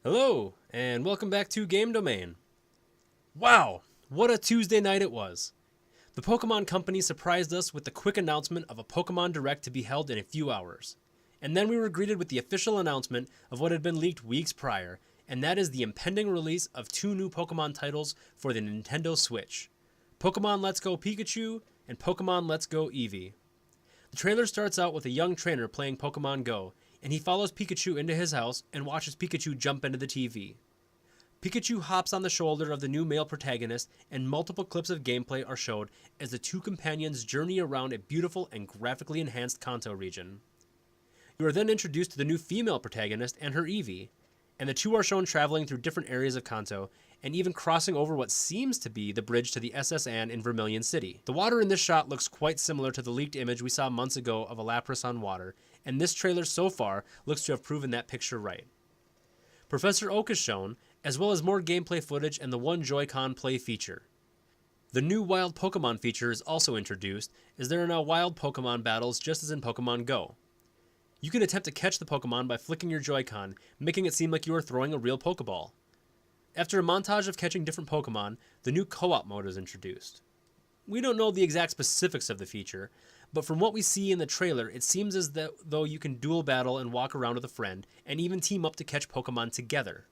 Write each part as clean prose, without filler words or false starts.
Hello, and welcome back to Game Domain. Wow, what a Tuesday night it was. The Pokemon Company surprised us with the quick announcement of a Pokemon Direct to be held in a few hours. And then we were greeted with the official announcement of what had been leaked weeks prior, and that is the impending release of two new Pokemon titles for the Nintendo Switch. Pokemon Let's Go Pikachu and Pokemon Let's Go Eevee. The trailer starts out with a young trainer playing Pokemon Go, and he follows Pikachu into his house and watches Pikachu jump into the TV. Pikachu hops on the shoulder of the new male protagonist, and multiple clips of gameplay are showed as the two companions journey around a beautiful and graphically enhanced Kanto region. You are then introduced to the new female protagonist and her Eevee, and the two are shown traveling through different areas of Kanto, and even crossing over what seems to be the bridge to the SS Anne in Vermilion City. The water in this shot looks quite similar to the leaked image we saw months ago of a Lapras on water, and this trailer so far looks to have proven that picture right. Professor Oak is shown, as well as more gameplay footage and the One Joy-Con play feature. The new Wild Pokemon feature is also introduced, as there are now wild Pokemon battles just as in Pokemon Go. You can attempt to catch the Pokemon by flicking your Joy-Con, making it seem like you are throwing a real Pokeball. After a montage of catching different Pokemon, the new co-op mode is introduced. We don't know the exact specifics of the feature, but from what we see in the trailer, it seems as though you can dual battle and walk around with a friend, and even team up to catch Pokemon together.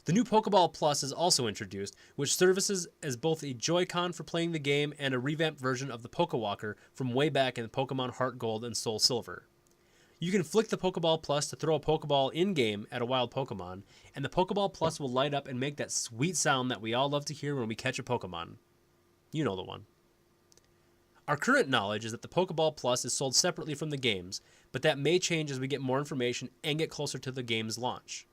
The new Pokeball Plus is also introduced, which services as both a Joy-Con for playing the game and a revamped version of the Pokewalker from way back in Pokemon Heart Gold and Soul Silver. You can flick the Pokeball Plus to throw a Pokeball in-game at a wild Pokemon, and the Pokeball Plus will light up and make that sweet sound that we all love to hear when we catch a Pokemon. You know the one. Our current knowledge is that the Pokeball Plus is sold separately from the games, but that may change as we get more information and get closer to the game's launch.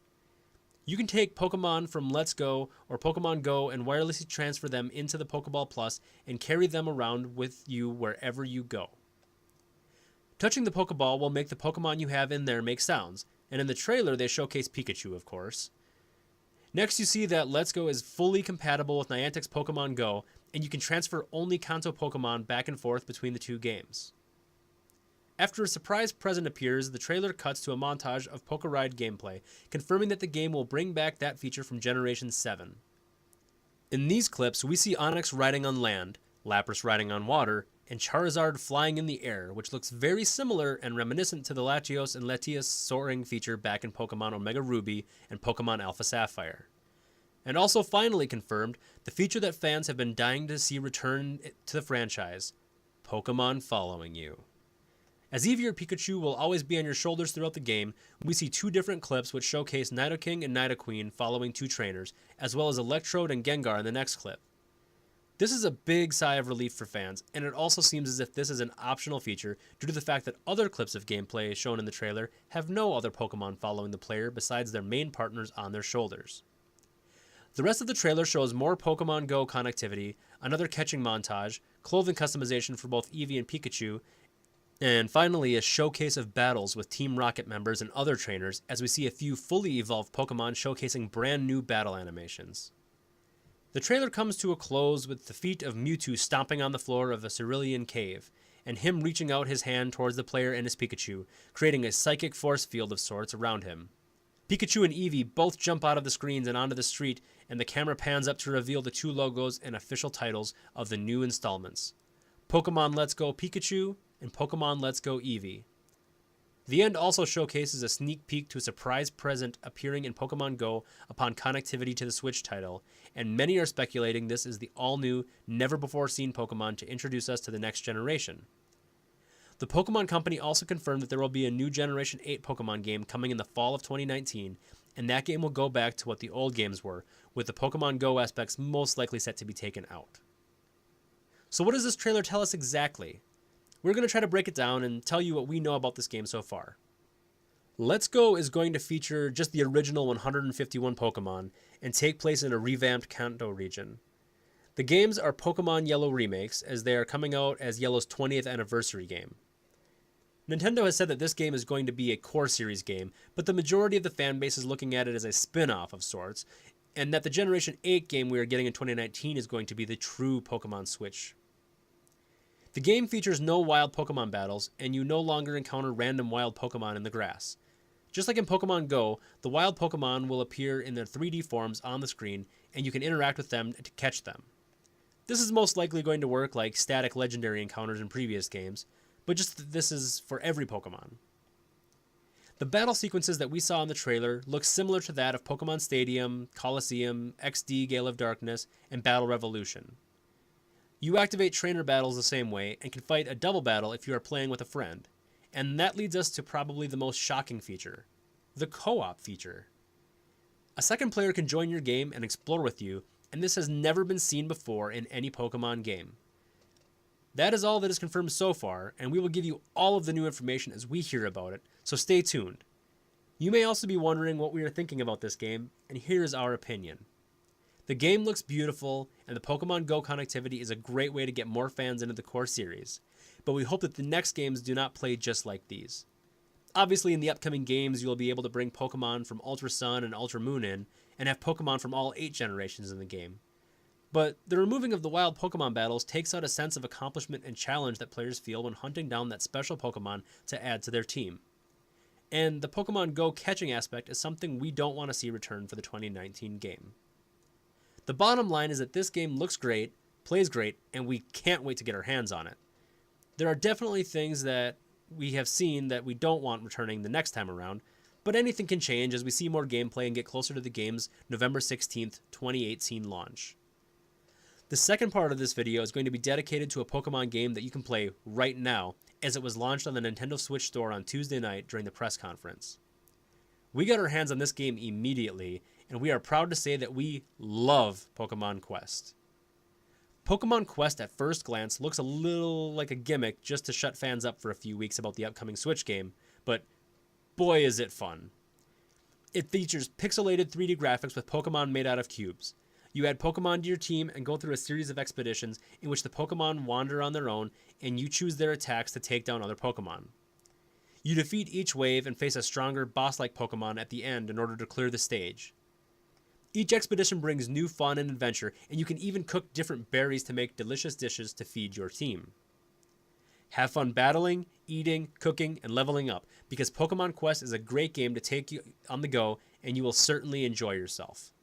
You can take Pokemon from Let's Go or Pokemon Go and wirelessly transfer them into the Pokeball Plus and carry them around with you wherever you go. Touching the Pokeball will make the Pokemon you have in there make sounds, and in the trailer they showcase Pikachu, of course. Next you see that Let's Go is fully compatible with Niantic's Pokemon Go, and you can transfer only Kanto Pokemon back and forth between the two games. After a surprise present appears, the trailer cuts to a montage of Pokeride gameplay, confirming that the game will bring back that feature from Generation 7. In these clips, we see Onix riding on land, Lapras riding on water, and Charizard flying in the air, which looks very similar and reminiscent to the Latios and Latias soaring feature back in Pokemon Omega Ruby and Pokemon Alpha Sapphire. And also finally confirmed, the feature that fans have been dying to see return to the franchise, Pokemon following you. As Eevee or Pikachu will always be on your shoulders throughout the game, we see two different clips which showcase Nidoking and Nidoqueen following two trainers, as well as Electrode and Gengar in the next clip. This is a big sigh of relief for fans, and it also seems as if this is an optional feature due to the fact that other clips of gameplay shown in the trailer have no other Pokemon following the player besides their main partners on their shoulders. The rest of the trailer shows more Pokemon Go connectivity, another catching montage, clothing customization for both Eevee and Pikachu, and finally a showcase of battles with Team Rocket members and other trainers as we see a few fully evolved Pokemon showcasing brand new battle animations. The trailer comes to a close with the feat of Mewtwo stomping on the floor of a Cerulean cave, and him reaching out his hand towards the player and his Pikachu, creating a psychic force field of sorts around him. Pikachu and Eevee both jump out of the screens and onto the street, and the camera pans up to reveal the two logos and official titles of the new installments, Pokemon Let's Go Pikachu and Pokemon Let's Go Eevee. The end also showcases a sneak peek to a surprise present appearing in Pokemon Go upon connectivity to the Switch title, and many are speculating this is the all-new, never-before-seen Pokemon to introduce us to the next generation. The Pokemon Company also confirmed that there will be a new Generation 8 Pokemon game coming in the fall of 2019, and that game will go back to what the old games were, with the Pokemon Go aspects most likely set to be taken out. So what does this trailer tell us exactly? We're going to try to break it down and tell you what we know about this game so far. Let's Go is going to feature just the original 151 Pokemon and take place in a revamped Kanto region. The games are Pokemon Yellow remakes, as they are coming out as Yellow's 20th anniversary game. Nintendo has said that this game is going to be a core series game, but the majority of the fanbase is looking at it as a spin-off of sorts, and that the Generation 8 game we are getting in 2019 is going to be the true Pokemon Switch. The game features no wild Pokemon battles, and you no longer encounter random wild Pokemon in the grass. Just like in Pokemon Go, the wild Pokemon will appear in their 3D forms on the screen, and you can interact with them to catch them. This is most likely going to work like static legendary encounters in previous games, but just this is for every Pokemon. The battle sequences that we saw in the trailer look similar to that of Pokemon Stadium, Coliseum, XD Gale of Darkness, and Battle Revolution. You activate trainer battles the same way and can fight a double battle if you are playing with a friend. And that leads us to probably the most shocking feature, the co-op feature. A second player can join your game and explore with you, and this has never been seen before in any Pokemon game. That is all that is confirmed so far, and we will give you all of the new information as we hear about it, so stay tuned. You may also be wondering what we are thinking about this game, and here is our opinion. The game looks beautiful, and the Pokemon Go connectivity is a great way to get more fans into the core series, but we hope that the next games do not play just like these. Obviously, in the upcoming games, you will be able to bring Pokemon from Ultra Sun and Ultra Moon in, and have Pokemon from all 8 generations in the game. But the removing of the wild Pokemon battles takes out a sense of accomplishment and challenge that players feel when hunting down that special Pokemon to add to their team. And the Pokemon Go catching aspect is something we don't want to see return for the 2019 game. The bottom line is that this game looks great, plays great, and we can't wait to get our hands on it. There are definitely things that we have seen that we don't want returning the next time around, but anything can change as we see more gameplay and get closer to the game's November 16th, 2018 launch. The second part of this video is going to be dedicated to a Pokemon game that you can play right now, as it was launched on the Nintendo Switch store on Tuesday night during the press conference. We got our hands on this game immediately, and we are proud to say that we love Pokemon Quest. Pokemon Quest at first glance looks a little like a gimmick just to shut fans up for a few weeks about the upcoming Switch game, but boy is it fun. It features pixelated 3D graphics with Pokemon made out of cubes. You add Pokemon to your team and go through a series of expeditions in which the Pokemon wander on their own and you choose their attacks to take down other Pokemon. You defeat each wave and face a stronger boss-like Pokemon at the end in order to clear the stage. Each expedition brings new fun and adventure, and you can even cook different berries to make delicious dishes to feed your team. Have fun battling, eating, cooking, and leveling up, because Pokemon Quest is a great game to take you on the go, and you will certainly enjoy yourself.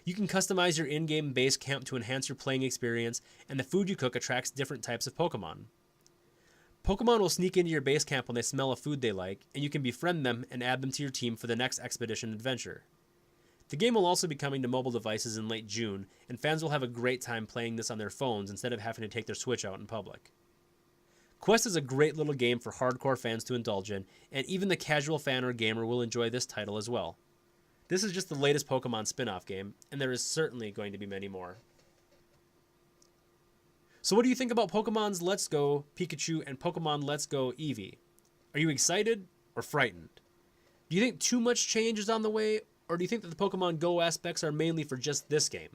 You can customize your in-game base camp to enhance your playing experience, and the food you cook attracts different types of Pokemon. Pokemon will sneak into your base camp when they smell a food they like, and you can befriend them and add them to your team for the next expedition adventure. The game will also be coming to mobile devices in late June, and fans will have a great time playing this on their phones instead of having to take their Switch out in public. Quest is a great little game for hardcore fans to indulge in, and even the casual fan or gamer will enjoy this title as well. This is just the latest Pokemon spin-off game, and there is certainly going to be many more. So what do you think about Pokemon's Let's Go Pikachu and Pokemon Let's Go Eevee? Are you excited or frightened? Do you think too much change is on the way, or do you think that the Pokemon Go aspects are mainly for just this game?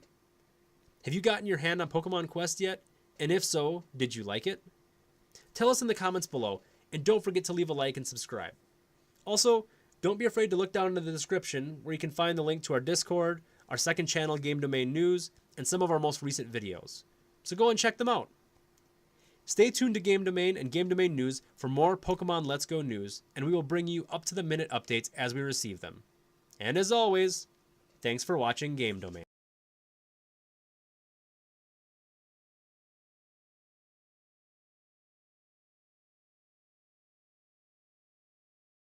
Have you gotten your hand on Pokemon Quest yet? And if so, did you like it? Tell us in the comments below, and don't forget to leave a like and subscribe. Also, don't be afraid to look down into the description where you can find the link to our Discord, our second channel Game Domain News, and some of our most recent videos. So go and check them out. Stay tuned to Game Domain and Game Domain News for more Pokemon Let's Go news, and we will bring you up-to-the-minute updates as we receive them. And as always, thanks for watching Game Domain.